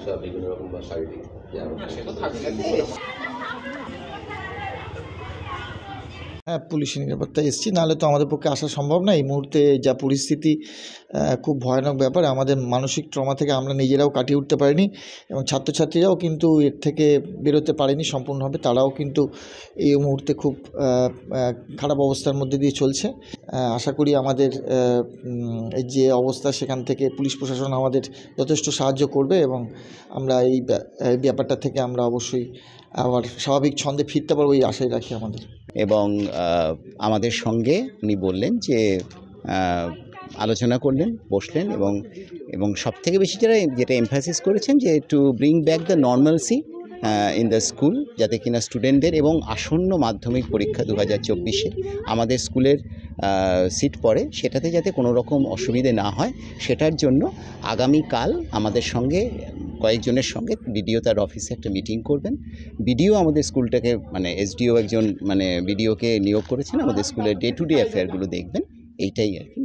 সমস্যা বিভিন্ন রকম বা শারীরিক হ্যাঁ, পুলিশি নিরাপত্তায় এসেছি, নাহলে তো আমাদের পক্ষে আসা সম্ভব না। এই মুহূর্তে যা পরিস্থিতি খুব ভয়ানক ব্যাপার। আমাদের মানসিক ট্রমা থেকে আমরা নিজেরাও কাটিয়ে উঠতে পারিনি এবং ছাত্রছাত্রীরাও কিন্তু এর থেকে বেরোতে পারেনি সম্পূর্ণভাবে। তারাও কিন্তু এই মুহূর্তে খুব খারাপ অবস্থার মধ্যে দিয়ে চলছে। আশা করি আমাদের এই যে অবস্থা সেখান থেকে পুলিশ প্রশাসন আমাদের যথেষ্ট সাহায্য করবে এবং আমরা এই ব্যাপারটা থেকে আমরা অবশ্যই আবার স্বাভাবিক ছন্দে ফিরতে পারবো এই আশাই রাখি আমাদের। এবং আমাদের সঙ্গে উনি বললেন যে আলোচনা করলেন, বসলেন এবং সবথেকে বেশি যেটা এমফাসিস করেছেন যে to bring back the normalcy in the school, যাতে কিনা স্টুডেন্টদের এবং আসন্ন মাধ্যমিক পরীক্ষা 2024-এ আমাদের স্কুলের সিট পড়ে সেটাতে যাতে কোনো রকম অসুবিধে না হয়, সেটার জন্য আগামীকাল আমাদের সঙ্গে কয়েকজনের সঙ্গে বিডিও তার অফিসে একটা মিটিং করবেন। বিডিও আমাদের স্কুলটাকে এসডিও একজন বিডিওকে নিয়োগ করেছেন, আমাদের স্কুলের ডে টু ডে অ্যাফেয়ারগুলো দেখবেন। এইটাই আর কি।